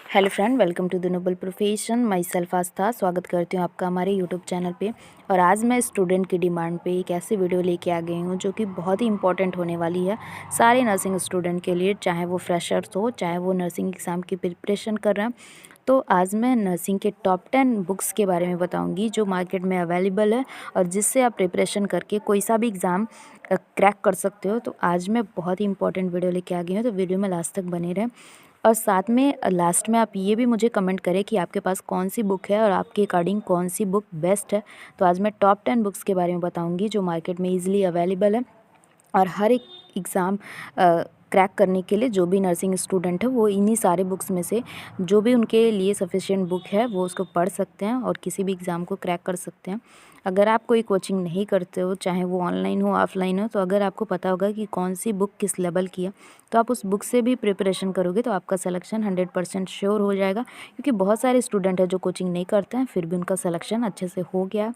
Hello friend, welcome to the noble profession. Myself Aastha. स्वागत करती हूँ आपका हमारे यूट्यूब चैनल पे। और आज मैं स्टूडेंट की डिमांड पे एक ऐसी वीडियो लेके आ गई हूँ जो कि बहुत ही इंपॉर्टेंट होने वाली है सारे नर्सिंग स्टूडेंट के लिए, चाहे वो फ्रेशर्स हो, चाहे वो नर्सिंग एग्ज़ाम की प्रिपरेशन कर रहे हैं। तो आज मैं नर्सिंग के टॉप 10 बुक्स के बारे में बताऊँगी जो मार्केट में अवेलेबल है और जिससे आप प्रिपरेशन करके कोई सा भी एग्ज़ाम क्रैक कर सकते हो। तो आज मैं बहुत ही इंपॉर्टेंट वीडियो लेके आ गई हूँ, तो वीडियो में लास्ट तक बने रहें। और साथ में लास्ट में आप ये भी मुझे कमेंट करें कि आपके पास कौन सी बुक है और आपके अकॉर्डिंग कौन सी बुक बेस्ट है। तो आज मैं टॉप 10 बुक्स के बारे में बताऊंगी जो मार्केट में इजीली अवेलेबल है और हर एक एग्ज़ाम क्रैक करने के लिए जो भी नर्सिंग स्टूडेंट है वो इन्हीं सारे बुक्स में से जो भी उनके लिए सफिशिएंट बुक है वो उसको पढ़ सकते हैं और किसी भी एग्ज़ाम को क्रैक कर सकते हैं। अगर आप कोई कोचिंग नहीं करते हो, चाहे वो ऑनलाइन हो ऑफलाइन हो, तो अगर आपको पता होगा कि कौन सी बुक किस लेवल की है तो आप उस बुक से भी प्रिपरेशन करोगे तो आपका सिलेक्शन 100% श्योर हो जाएगा। क्योंकि बहुत सारे स्टूडेंट हैं जो कोचिंग नहीं करते हैं फिर भी उनका सिलेक्शन अच्छे से हो गया।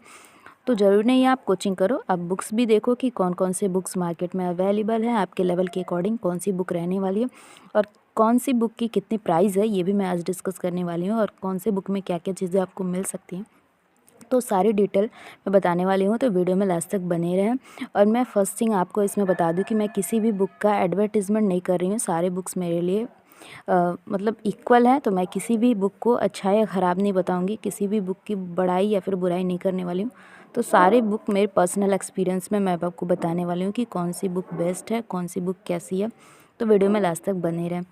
तो ज़रूरी नहीं है आप कोचिंग करो, आप बुक्स भी देखो कि कौन कौन से बुक्स मार्केट में अवेलेबल है, आपके लेवल के अकॉर्डिंग कौन सी बुक रहने वाली है और कौन सी बुक की कितनी प्राइस है ये भी मैं आज डिस्कस करने वाली हूँ और कौन से बुक में क्या क्या चीज़ें आपको मिल सकती हैं। तो सारी डिटेल मैं बताने वाली हूँ, तो वीडियो में लास्ट तक बने रहें। और मैं फ़र्स्ट थिंग आपको इसमें बता दूँ कि मैं किसी भी बुक का एडवर्टिज़मेंट नहीं कर रही हूँ। सारे बुक्स मेरे लिए मतलब इक्वल है, तो मैं किसी भी बुक को अच्छा या ख़राब नहीं बताऊंगी, किसी भी बुक की बड़ाई या फिर बुराई नहीं करने वाली हूँ। तो सारे बुक मेरे पर्सनल एक्सपीरियंस में मैं आपको बताने वाली हूँ कि कौन सी बुक बेस्ट है, कौन सी बुक कैसी है। तो वीडियो में लास्ट तक बने रहें।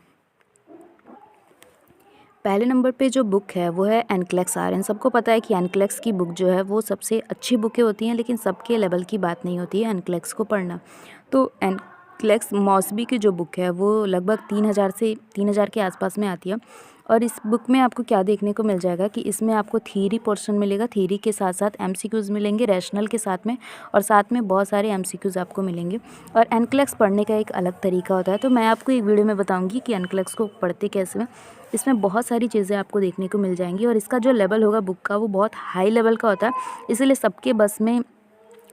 पहले नंबर पे जो बुक है वो है एनक्लेक्स आर्यन। सबको पता है कि एनक्लेक्स की बुक जो है वो सबसे अच्छी बुकें होती हैं, लेकिन सबके लेवल की बात नहीं होती है एनक्लेक्स को पढ़ना। तो एनक्लेक्स मॉसबी की जो बुक है वो लगभग 3000 से 3000 के आसपास में आती है। और इस बुक में आपको क्या देखने को मिल जाएगा कि इसमें आपको थ्योरी पोर्शन मिलेगा, थ्योरी के साथ साथ एमसीक्यूज़ मिलेंगे रैशनल के साथ में, और साथ में बहुत सारे एमसीक्यूज़ आपको मिलेंगे। और एनक्लेक्स पढ़ने का एक अलग तरीका होता है, तो मैं आपको एक वीडियो में बताऊंगी कि एनक्लेक्स को पढ़ते कैसे हैं। इसमें बहुत सारी चीज़ें आपको देखने को मिल जाएंगी और इसका जो लेवल होगा बुक का वो बहुत हाई लेवल का होता है, इसीलिए सबके बस में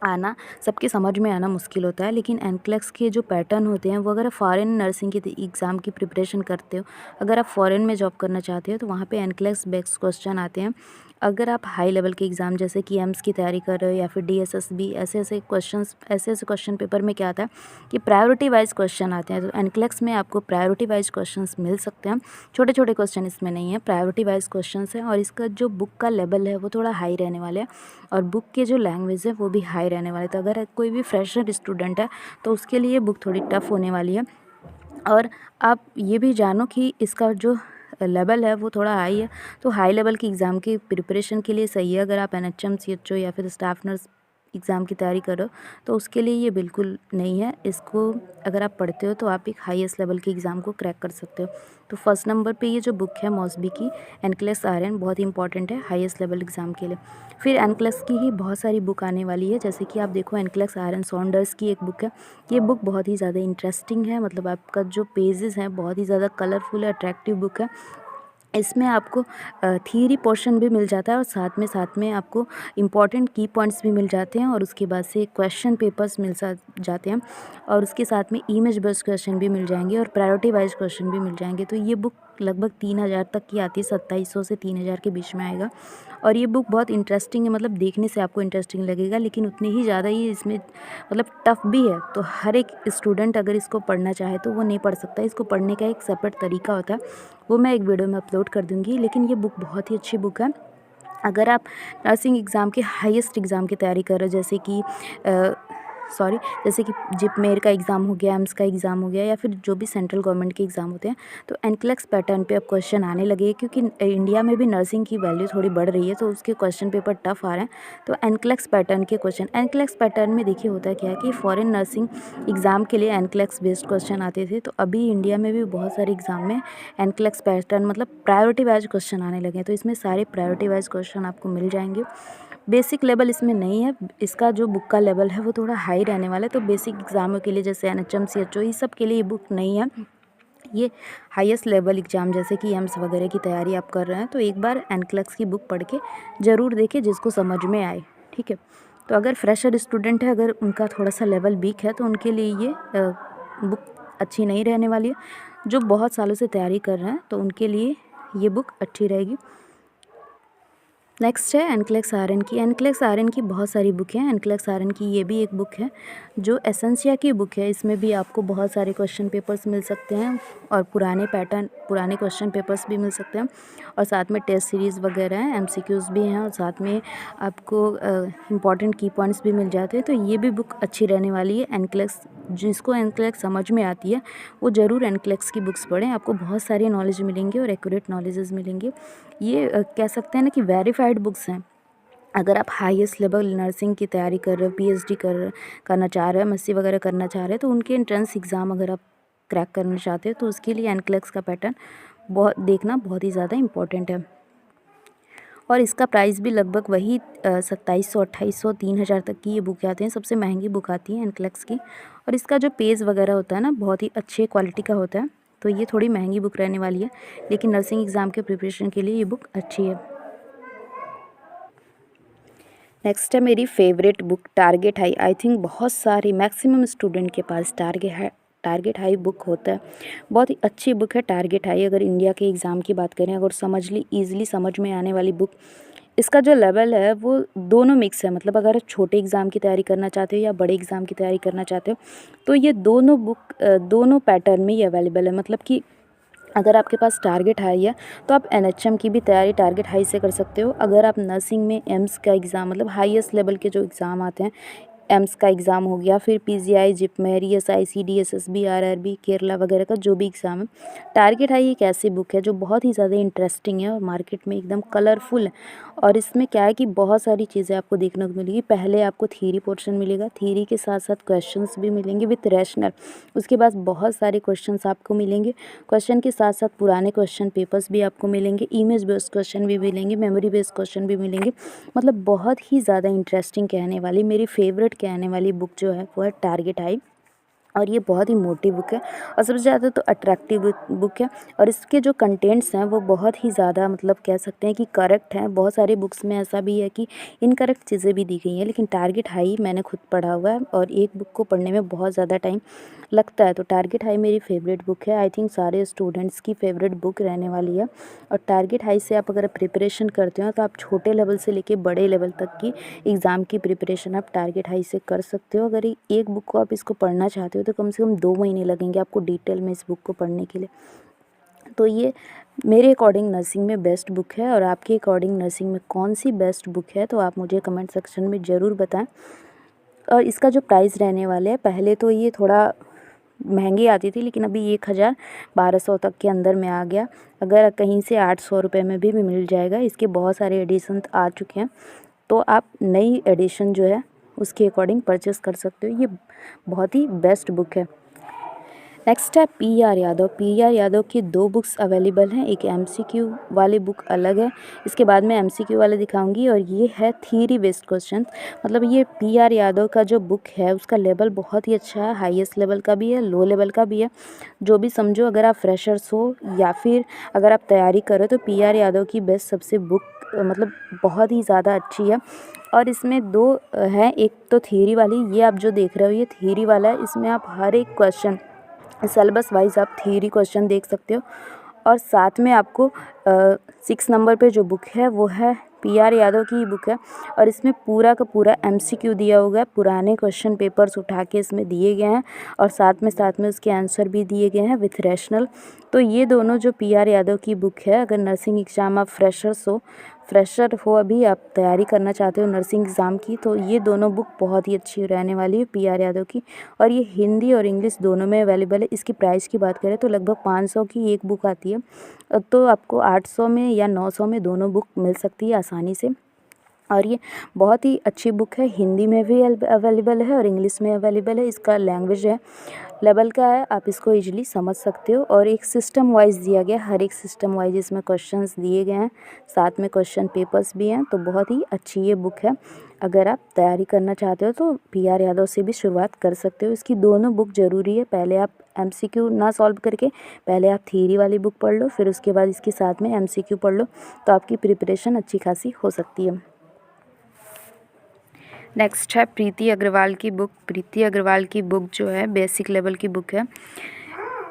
आना, सबके समझ में आना मुश्किल होता है। लेकिन एनक्लेक्स के जो पैटर्न होते हैं वो अगर आप फॉरेन नर्सिंग की एग्ज़ाम की प्रिपरेशन करते हो, अगर आप फॉरेन में जॉब करना चाहते हो तो वहाँ पे एनक्लेक्स बेस्ड क्वेश्चन आते हैं। अगर आप हाई लेवल के एग्ज़ाम जैसे कि एम्स की तैयारी कर रहे हो या फिर डीएसएसबी, ऐसे क्वेश्चन पेपर में क्या आता है कि प्रायोरिटी वाइज क्वेश्चन आते हैं। तो एनक्लेक्स में आपको प्रायोरिटी वाइज क्वेश्चंस मिल सकते हैं, छोटे छोटे क्वेश्चन इसमें नहीं है, प्रायोरिटी वाइज क्वेश्चंस हैं। और इसका जो बुक का लेवल है वो थोड़ा हाई रहने वाला है और बुक के जो लैंग्वेज है वो भी हाई रहने वाले। तो अगर कोई भी फ्रेशर स्टूडेंट है तो उसके लिए बुक थोड़ी टफ होने वाली है। और आप ये भी जानो कि इसका जो लेवल है वो थोड़ा हाई है, तो हाई लेवल की एग्ज़ाम की प्रिपरेशन के लिए सही है। अगर आप एनएचएम सीएचओ या फिर स्टाफ नर्स एग्ज़ाम की तैयारी करो तो उसके लिए ये बिल्कुल नहीं है। इसको अगर आप पढ़ते हो तो आप एक हाईएस्ट लेवल की एग्ज़ाम को क्रैक कर सकते हो। तो फर्स्ट नंबर पे ये जो बुक है मॉसबी की एनक्लेक्स आर्यन बहुत ही इंपॉर्टेंट है हाईएस्ट लेवल एग्ज़ाम के लिए। फिर एनक्लेक्स की ही बहुत सारी बुक आने वाली है, जैसे कि आप देखो एनक्लेक्स आर्यन सॉन्डर्स की एक बुक है। ये बुक बहुत ही ज़्यादा इंटरेस्टिंग है, मतलब आपका जो पेजेस हैं बहुत ही ज़्यादा कलरफुल है, अट्रैक्टिव बुक है। इसमें आपको थियरी पोर्शन भी मिल जाता है और साथ में आपको इम्पॉर्टेंट की पॉइंट्स भी मिल जाते हैं और उसके बाद से क्वेश्चन पेपर्स मिल जाते हैं और उसके साथ में इमेज बेस्ड क्वेश्चन भी मिल जाएंगे और प्रायोरिटी वाइज क्वेश्चन भी मिल जाएंगे। तो ये बुक लगभग 3000 तक की आती है, 2700 से 3000 के बीच में आएगा। और ये बुक बहुत इंटरेस्टिंग है, मतलब देखने से आपको इंटरेस्टिंग लगेगा, लेकिन उतनी ही ज़्यादा ये इसमें मतलब टफ भी है। तो हर एक स्टूडेंट अगर इसको पढ़ना चाहे तो वो नहीं पढ़ सकता, इसको पढ़ने का एक सेपरेट तरीका होता है, वो मैं एक वीडियो में अपलोड कर दूँगी। लेकिन ये बुक बहुत ही अच्छी बुक है। अगर आप नर्सिंग एग्ज़ाम के हाईएस्ट एग्ज़ाम की तैयारी कर रहे हो, जैसे कि जिपमेर का एग्ज़ाम हो गया, एम्स का एग्ज़ाम हो गया या फिर जो भी सेंट्रल गवर्नमेंट के एग्ज़ाम होते हैं, तो एनक्लेक्स पैटर्न पे अब क्वेश्चन आने लगे क्योंकि इंडिया में भी नर्सिंग की वैल्यू थोड़ी बढ़ रही है, तो उसके क्वेश्चन पेपर टफ आ रहे हैं। तो एनक्लेक्स पैटर्न के क्वेश्चन, एनक्लेक्स पैटर्न में देखिए होता क्या है कि फॉरेन नर्सिंग एग्ज़ाम के लिए एनक्लेक्स बेस्ड क्वेश्चन आते थे, तो अभी इंडिया में भी बहुत सारे एग्ज़ाम में एनक्लेक्स पैटर्न मतलब प्रायोरिटी वाइज क्वेश्चन आने लगे हैं। तो इसमें सारे प्रायोरिटी वाइज क्वेश्चन आपको मिल जाएंगे। बेसिक लेवल इसमें नहीं है, इसका जो बुक का लेवल है वो थोड़ा हाई रहने वाला है। तो बेसिक एग्ज़ामों के लिए जैसे एनएचएम सीएचओ ये सब के लिए ये बुक नहीं है। ये हाईएस्ट लेवल एग्ज़ाम जैसे कि एम्स वगैरह की तैयारी आप कर रहे हैं तो एक बार एनक्लेक्स की बुक पढ़ के ज़रूर देखें जिसको समझ में आए, ठीक है। तो अगर फ्रेशर स्टूडेंट है, अगर उनका थोड़ा सा लेवल वीक है तो उनके लिए ये बुक अच्छी नहीं रहने वाली है। जो बहुत सालों से तैयारी कर रहे हैं तो उनके लिए ये बुक अच्छी रहेगी। नेक्स्ट है एनक्लेक्स आर्यन की। एनक्लेक्स आर्यन की बहुत सारी बुक हैं। एनक्लेक्स आर्यन की ये भी एक बुक है जो एसेंशिया की बुक है। इसमें भी आपको बहुत सारे क्वेश्चन पेपर्स मिल सकते हैं और पुराने पैटर्न, पुराने क्वेश्चन पेपर्स भी मिल सकते हैं और साथ में टेस्ट सीरीज़ वगैरह हैं, एमसीक्यूज़ भी हैं और साथ में आपको इम्पॉर्टेंट की पॉइंट्स भी मिल जाते हैं। तो ये भी बुक अच्छी रहने वाली है। एनक्लेक्स, जिसको एनक्लेक्स समझ में आती है वो ज़रूर एनक्लेक्स की बुक्स पढ़ें, आपको बहुत सारी नॉलेज मिलेंगी और एक्यूरेट नॉलेजेस मिलेंगे। ये कह सकते हैं ना कि वेरीफाइड बुक्स हैं। अगर आप हाईएस्ट लेवल नर्सिंग की तैयारी कर रहे हो, पीएचडी करना चाह रहे हो, एमएससी वगैरह करना चाह रहे हो, तो उनके एंट्रेंस एग्ज़ाम अगर आप क्रैक करना चाहते हो तो उसके लिए एनक्लेक्स का पैटर्न देखना बहुत ही ज़्यादा इम्पोर्टेंट है। और इसका प्राइस भी लगभग वही 2700, 2800, 3000 तक की ये बुक आते हैं। सबसे महंगी बुक आती है एनक्लेक्स की। और इसका जो पेज वगैरह होता है ना, बहुत ही अच्छे क्वालिटी का होता है। तो ये थोड़ी महंगी बुक रहने वाली है, लेकिन नर्सिंग एग्ज़ाम के प्रिपरेशन के लिए ये बुक अच्छी है। नेक्स्ट है मेरी favourite book target high. I think बहुत सारी मैक्सिमम स्टूडेंट के पास टारगेट हाई बुक होता है। बहुत ही अच्छी बुक है टारगेट हाई। अगर इंडिया के एग्ज़ाम की बात करें, अगर ईज़िली समझ में आने वाली बुक, इसका जो लेवल है वो दोनों मिक्स है। मतलब अगर छोटे एग्ज़ाम की तैयारी करना चाहते हो या बड़े एग्ज़ाम की तैयारी करना चाहते हो तो ये दोनों बुक दोनों पैटर्न में ही अवेलेबल है। मतलब कि अगर आपके पास टारगेट हाई है तो आप एनएचएम की भी तैयारी टारगेट हाई से कर सकते हो। अगर आप नर्सिंग में एम्स का एग्ज़ाम, मतलब हाईएस्ट लेवल के जो एग्ज़ाम आते हैं, एम्स का एग्ज़ाम हो गया, फिर PGI, JIPMER, ESI, सीडीएसएसबी, RRB, Kerala वगैरह का जो भी एग्ज़ाम है, टारगेट हाई एक ऐसी बुक है जो बहुत ही ज़्यादा इंटरेस्टिंग है और मार्केट में एकदम कलरफुल है। और इसमें क्या है कि बहुत सारी चीज़ें आपको देखने को मिलेगी। पहले आपको थ्योरी पोर्शन मिलेगा, थ्योरी के साथ साथ क्वेश्चंस भी मिलेंगे विथ रैशनल। उसके बाद बहुत सारे क्वेश्चंस आपको मिलेंगे। क्वेश्चन के साथ साथ पुराने क्वेश्चन पेपर्स भी आपको मिलेंगे, इमेज बेस्ड क्वेश्चन भी मिलेंगे, मेमोरी बेस्ड क्वेश्चन भी मिलेंगे। मतलब बहुत ही ज़्यादा इंटरेस्टिंग कहने वाली, मेरी फेवरेट कहने वाली बुक जो है वो है टारगेट हाई। और ये बहुत ही मोटी बुक है और सबसे ज़्यादा तो अट्रैक्टिव बुक है। और इसके जो कंटेंट्स हैं वो बहुत ही ज़्यादा, मतलब कह सकते हैं कि करेक्ट हैं। बहुत सारी बुक्स में ऐसा भी है कि इनकरेक्ट चीज़ें भी दी गई हैं, लेकिन टारगेट हाई मैंने खुद पढ़ा हुआ है और एक बुक को पढ़ने में बहुत ज़्यादा टाइम लगता है। तो टारगेट हाई मेरी फेवरेट बुक है। आई थिंक सारे स्टूडेंट्स की फेवरेट बुक रहने वाली है। और टारगेट हाई से आप अगर प्रिपरेशन करते हो तो आप छोटे लेवल से लेके बड़े लेवल तक की एग्ज़ाम की प्रिपरेशन आप टारगेट हाई से कर सकते हो। अगर एक बुक को आप इसको पढ़ना चाहते हो तो कम से कम 2 महीने लगेंगे आपको डिटेल में इस बुक को पढ़ने के लिए। तो ये मेरे अकॉर्डिंग नर्सिंग में बेस्ट बुक है। और आपके अकॉर्डिंग नर्सिंग में कौन सी बेस्ट बुक है तो आप मुझे कमेंट सेक्शन में ज़रूर बताएं। और इसका जो प्राइस रहने वाले हैं, पहले तो ये थोड़ा महंगी आती थी, लेकिन अभी 1000-1200 तक के अंदर में आ गया। अगर कहीं से 800 रुपये में भी मिल जाएगा। इसके बहुत सारे एडिशन आ चुके हैं, तो आप नई एडिशन जो है उसके अकॉर्डिंग परचेस कर सकते हो। ये बहुत ही बेस्ट बुक है। नेक्स्ट है पीआर यादव। पीआर यादव की 2 बुक्स अवेलेबल हैं। एक एमसीक्यू वाली बुक अलग है, इसके बाद में एमसीक्यू वाले दिखाऊंगी। और ये है थ्योरी बेस्ड क्वेश्चन। मतलब ये पीआर यादव का जो बुक है उसका लेवल बहुत ही अच्छा है, हाईएस्ट लेवल का भी है, लो लेवल का भी है। जो भी समझो, अगर आप फ्रेशर्स हो या फिर अगर आप तैयारी करो तो पीआर यादव की बेस्ट सबसे बुक मतलब बहुत ही ज़्यादा अच्छी है। और इसमें 2 हैं, एक तो थ्योरी वाली, ये आप जो देख रहे हो ये थ्योरी वाला है। इसमें आप हर एक क्वेश्चन सिलेबस वाइज आप थ्योरी क्वेश्चन देख सकते हो। और साथ में आपको 6 नंबर पे जो बुक है वो है पीआर यादव की ही बुक है। और इसमें पूरा का पूरा एमसीक्यू दिया होगा, पुराने क्वेश्चन पेपर्स उठा के इसमें दिए गए हैं और साथ में उसके आंसर भी दिए गए हैं विथ रैशनल। तो ये दोनों जो पीआर यादव की बुक है, अगर नर्सिंग एग्ज़ाम आप फ्रेशर हो अभी आप तैयारी करना चाहते हो नर्सिंग एग्ज़ाम की, तो ये दोनों बुक बहुत ही अच्छी रहने वाली है पीआर यादव की। और ये हिंदी और इंग्लिश दोनों में अवेलेबल है। इसकी प्राइस की बात करें तो लगभग 500 की एक बुक आती है, तो आपको 800 में या 900 में दोनों बुक मिल सकती है आसानी से। और ये बहुत ही अच्छी बुक है, हिंदी में भी अवेलेबल है और इंग्लिश में अवेलेबल है। इसका लैंग्वेज है लेवल का है, आप इसको इजीली समझ सकते हो। और एक सिस्टम वाइज दिया गया, हर एक सिस्टम वाइज इसमें क्वेश्चंस दिए गए हैं, साथ में क्वेश्चन पेपर्स भी हैं। तो बहुत ही अच्छी ये बुक है। अगर आप तैयारी करना चाहते हो तो पीआर यादव से भी शुरुआत कर सकते हो। इसकी दोनों बुक ज़रूरी है। पहले आप एमसीक्यू ना सॉल्व करके पहले आप थ्योरी वाली बुक पढ़ लो, फिर उसके बाद इसके साथ में एमसीक्यू पढ़ लो, तो आपकी प्रिपरेशन अच्छी खासी हो सकती है। नेक्स्ट है प्रीति अग्रवाल की बुक। प्रीति अग्रवाल की बुक जो है बेसिक लेवल की बुक है।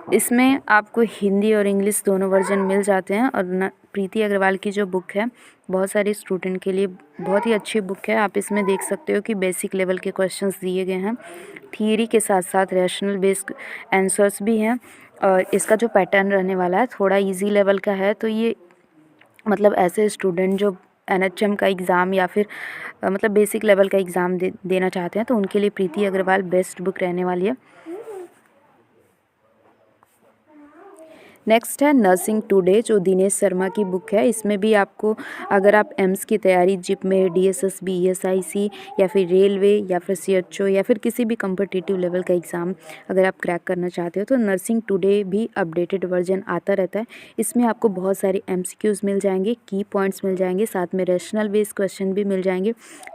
इसमें आपको हिंदी और इंग्लिश दोनों वर्जन मिल जाते हैं। और प्रीति अग्रवाल की जो बुक है बहुत सारे स्टूडेंट के लिए बहुत ही अच्छी बुक है। आप इसमें देख सकते हो कि बेसिक लेवल के क्वेश्चंस दिए गए हैं, थियरी के साथ साथ रैशनल बेस्ड आंसर्स भी हैं। और इसका जो पैटर्न रहने वाला है थोड़ा इजी लेवल का है। तो ये मतलब ऐसे स्टूडेंट जो एनएचएम का एग्ज़ाम या फिर मतलब बेसिक लेवल का एग्ज़ाम देना चाहते हैं तो उनके लिए प्रीति अग्रवाल बेस्ट बुक रहने वाली है। नेक्स्ट है नर्सिंग टुडे, जो दिनेश शर्मा की बुक है। इसमें भी आपको अगर आप एम्स की तैयारी जिप में डीएसएसबी, ईएसआईसी या फिर रेलवे या फिर सीएचओ या फिर किसी भी कम्पिटिटिव लेवल का एग्ज़ाम अगर आप क्रैक करना चाहते हो तो नर्सिंग टुडे भी अपडेटेड वर्जन आता रहता है। इसमें आपको बहुत सारे एमसीक्यूज़ मिल जाएंगे, की पॉइंट्स मिल जाएंगे, साथ में रैशनल बेस्ड क्वेश्चन भी मिल जाएंगे,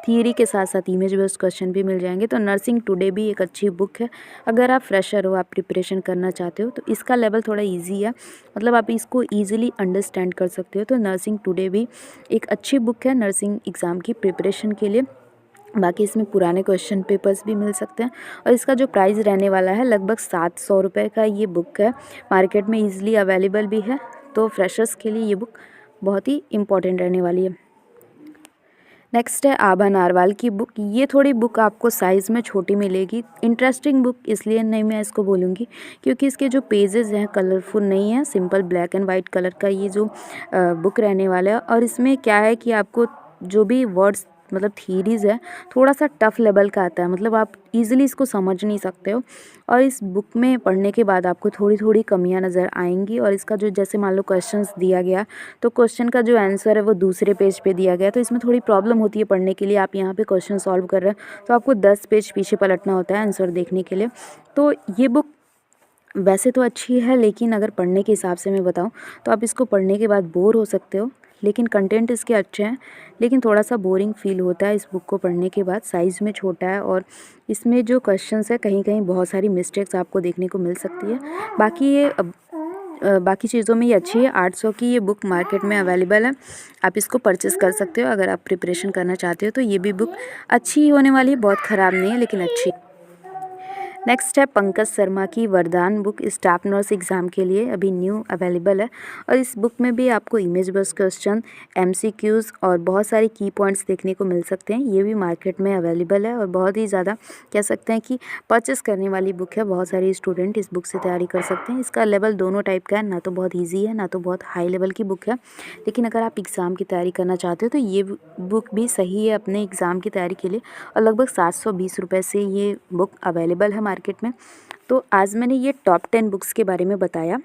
थियरी के साथ साथ इमेज बेस्ड क्वेश्चन भी मिल जाएंगे। तो नर्सिंग टुडे भी एक अच्छी बुक है। अगर आप फ्रेशर हो, आप प्रिपरेशन करना चाहते हो तो इसका लेवल थोड़ा ईजी है, मतलब आप इसको ईजिली अंडरस्टैंड कर सकते हो। तो नर्सिंग टुडे भी एक अच्छी बुक है नर्सिंग एग्ज़ाम की प्रिपरेशन के लिए। बाकी इसमें पुराने क्वेश्चन पेपर्स भी मिल सकते हैं। और इसका जो प्राइस रहने वाला है लगभग 700 रुपये का ये बुक है। मार्केट में ईजिली अवेलेबल भी है। तो फ्रेशर्स के लिए ये बुक बहुत ही इम्पॉर्टेंट रहने वाली है। नेक्स्ट है आभा नारवाल की बुक। ये थोड़ी बुक आपको साइज़ में छोटी मिलेगी। इंटरेस्टिंग बुक इसलिए नहीं मैं इसको बोलूँगी क्योंकि इसके जो पेजेस हैं कलरफुल नहीं है, simple black and white colour का ये जो बुक रहने वाला है। और इसमें क्या है कि आपको जो भी वर्ड्स मतलब थीरीज़ है थोड़ा सा टफ लेवल का आता है, मतलब आप इजीली इसको समझ नहीं सकते हो। और इस बुक में पढ़ने के बाद आपको थोड़ी थोड़ी कमियां नज़र आएंगी। और इसका जो जैसे मान लो क्वेश्चंस दिया गया तो क्वेश्चन का जो आंसर है वो दूसरे पेज पे दिया गया, तो इसमें थोड़ी प्रॉब्लम होती है पढ़ने के लिए। आप यहाँ पे क्वेश्चन सॉल्व कर रहे हैं तो आपको 10 पेज पीछे पलटना होता है आंसर देखने के लिए। तो ये बुक वैसे तो अच्छी है, लेकिन अगर पढ़ने के हिसाब से मैं बताऊँ तो आप इसको पढ़ने के बाद बोर हो सकते हो। लेकिन कंटेंट इसके अच्छे हैं, लेकिन थोड़ा सा बोरिंग फील होता है इस बुक को पढ़ने के बाद। साइज़ में छोटा है और इसमें जो क्वेश्चंस है कहीं कहीं बहुत सारी मिस्टेक्स आपको देखने को मिल सकती है। बाकी ये बाकी चीज़ों में ये अच्छी है। 800 की ये बुक मार्केट में अवेलेबल है, आप इसको परचेज़ कर सकते हो अगर आप प्रिपरेशन करना चाहते हो। तो ये भी बुक अच्छी ही होने वाली है, बहुत ख़राब नहीं है लेकिन अच्छी। नेक्स्ट है पंकज शर्मा की वरदान बुक, स्टाफ नर्स एग्ज़ाम के लिए अभी न्यू अवेलेबल है। और इस बुक में भी आपको इमेज बेस्ड क्वेश्चन, एमसीक्यूज़ और बहुत सारे की पॉइंट्स देखने को मिल सकते हैं। ये भी मार्केट में अवेलेबल है और बहुत ही ज़्यादा कह सकते हैं कि परचेस करने वाली बुक है। बहुत सारे स्टूडेंट इस बुक से तैयारी कर सकते हैं। इसका लेवल दोनों टाइप का है, ना तो बहुत ईजी है ना तो बहुत हाई लेवल की बुक है। लेकिन अगर आप एग्ज़ाम की तैयारी करना चाहते हो तो ये बुक भी सही है अपने एग्ज़ाम की तैयारी के लिए। और लगभग 720 रुपये से ये बुक अवेलेबल है मार्केट में। तो आज मैंने ये टॉप 10 बुक्स के बारे में बताया,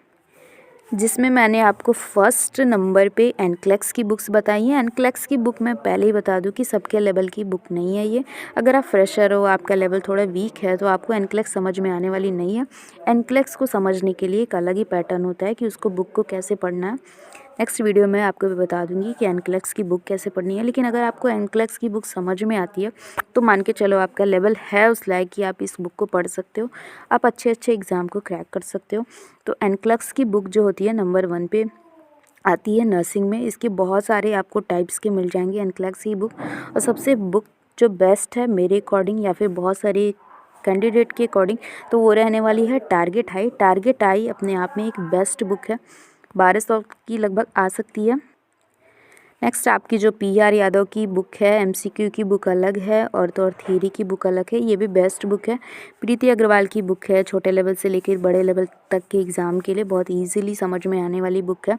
जिसमें मैंने आपको फर्स्ट नंबर पे एनक्लेक्स की बुक्स बताई हैं। एनक्लेक्स की बुक मैं पहले ही बता दूं कि सबके लेवल की बुक नहीं है ये। अगर आप फ्रेशर हो, आपका लेवल थोड़ा वीक है, तो आपको एनक्लेक्स समझ में आने वाली नहीं है। एनक्लेक्स को समझने के लिए एक अलग ही पैटर्न होता है कि उसको बुक को कैसे पढ़ना है। नेक्स्ट वीडियो में आपको भी बता दूंगी कि एनक्लेक्स की बुक कैसे पढ़नी है। लेकिन अगर आपको एनक्लेक्स की बुक समझ में आती है तो मान के चलो आपका लेवल है उस लायक कि आप इस बुक को पढ़ सकते हो, आप अच्छे अच्छे एग्ज़ाम को क्रैक कर सकते हो। तो एनक्लेक्स की बुक जो होती है नंबर 1 पे आती है नर्सिंग में। इसके बहुत सारे आपको टाइप्स के मिल जाएंगे एनक्लेक्स की बुक। और सबसे बुक जो बेस्ट है मेरे अकॉर्डिंग या फिर बहुत सारे कैंडिडेट के अकॉर्डिंग तो वो रहने वाली है टारगेट हाई। टारगेट हाई अपने आप में एक बेस्ट बुक है, 1200 की लगभग आ सकती है। नेक्स्ट आपकी जो PR यादव की बुक है, MCQ की बुक अलग है और तो और थियरी की बुक अलग है, ये भी बेस्ट बुक है। प्रीति अग्रवाल की बुक है, छोटे लेवल से लेकर बड़े लेवल तक के एग्ज़ाम के लिए बहुत ईजिली समझ में आने वाली बुक है।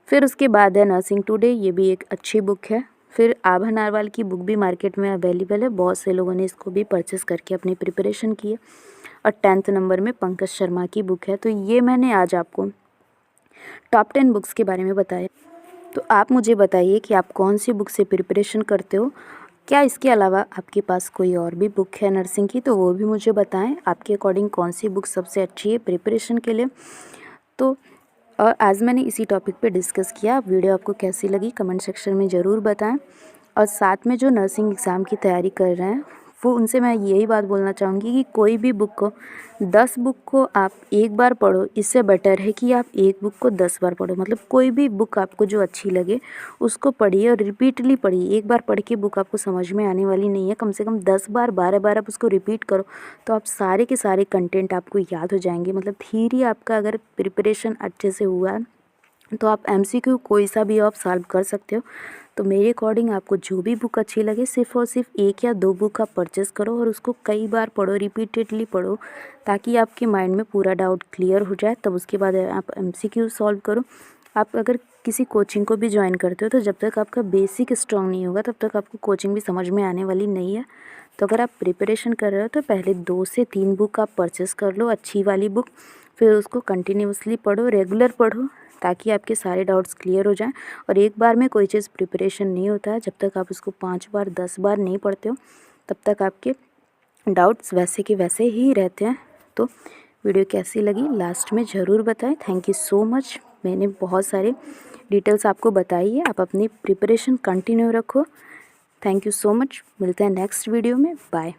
फिर उसके बाद है नर्सिंग टुडे, ये भी एक अच्छी बुक है। फिर आभा नारवाल की बुक भी मार्केट में अवेलेबल है, बहुत से लोगों ने इसको भी परचेस करके अपनी प्रिपरेशन की है। और 10th नंबर में पंकज शर्मा की बुक है। तो ये मैंने आज आपको टॉप 10 बुक्स के बारे में बताया। तो आप मुझे बताइए कि आप कौन सी बुक से प्रिपरेशन करते हो। क्या इसके अलावा आपके पास कोई और भी बुक है नर्सिंग की तो वो भी मुझे बताएं। आपके अकॉर्डिंग कौन सी बुक सबसे अच्छी है प्रिपरेशन के लिए। तो और आज मैंने इसी टॉपिक पे डिस्कस किया। वीडियो आपको कैसी लगी कमेंट सेक्शन में ज़रूर बताएं। और साथ में जो नर्सिंग एग्ज़ाम की तैयारी कर रहे हैं वो उनसे मैं यही बात बोलना चाहूँगी कि कोई भी बुक को 10 बुक को आप एक बार पढ़ो, इससे बेटर है कि आप एक बुक को 10 बार पढ़ो। मतलब कोई भी बुक आपको जो अच्छी लगे उसको पढ़िए और रिपीटली पढ़िए। एक बार पढ़ के बुक आपको समझ में आने वाली नहीं है, कम से कम 10 बार 12 बार आप उसको रिपीट करो तो आप सारे के सारे कंटेंट आपको याद हो जाएंगे। मतलब थ्योरी आपका अगर प्रिपरेशन अच्छे से हुआ है तो आप MCQ कोई सा भी आप सॉल्व कर सकते हो। तो मेरे अकॉर्डिंग आपको जो भी बुक अच्छी लगे सिर्फ़ और सिर्फ 1 या 2 बुक आप परचेज़ करो और उसको कई बार पढ़ो, रिपीटेडली पढ़ो, ताकि आपके माइंड में पूरा डाउट क्लियर हो जाए। तब उसके बाद आप MCQ सॉल्व करो। आप अगर किसी कोचिंग को भी ज्वाइन करते हो तो जब तक आपका बेसिक स्ट्रॉन्ग नहीं होगा तब तक आपको कोचिंग भी समझ में आने वाली नहीं है। तो अगर आप प्रिपरेशन कर रहे हो तो पहले 2 से 3 बुक आप परचेज़ कर लो, अच्छी वाली बुक, फिर उसको कंटिन्यूअसली पढ़ो, रेगुलर पढ़ो, ताकि आपके सारे डाउट्स क्लियर हो जाएं। और एक बार में कोई चीज़ प्रिपरेशन नहीं होता है, जब तक आप उसको 5 बार 10 बार नहीं पढ़ते हो तब तक आपके डाउट्स वैसे के वैसे ही रहते हैं। तो वीडियो कैसी लगी लास्ट में ज़रूर बताएं। Thank you so much. मैंने बहुत सारे डिटेल्स आपको बताई है, आप अपनी प्रिपरेशन कंटिन्यू रखो। Thank you so much. मिलते हैं नेक्स्ट वीडियो में। बाय।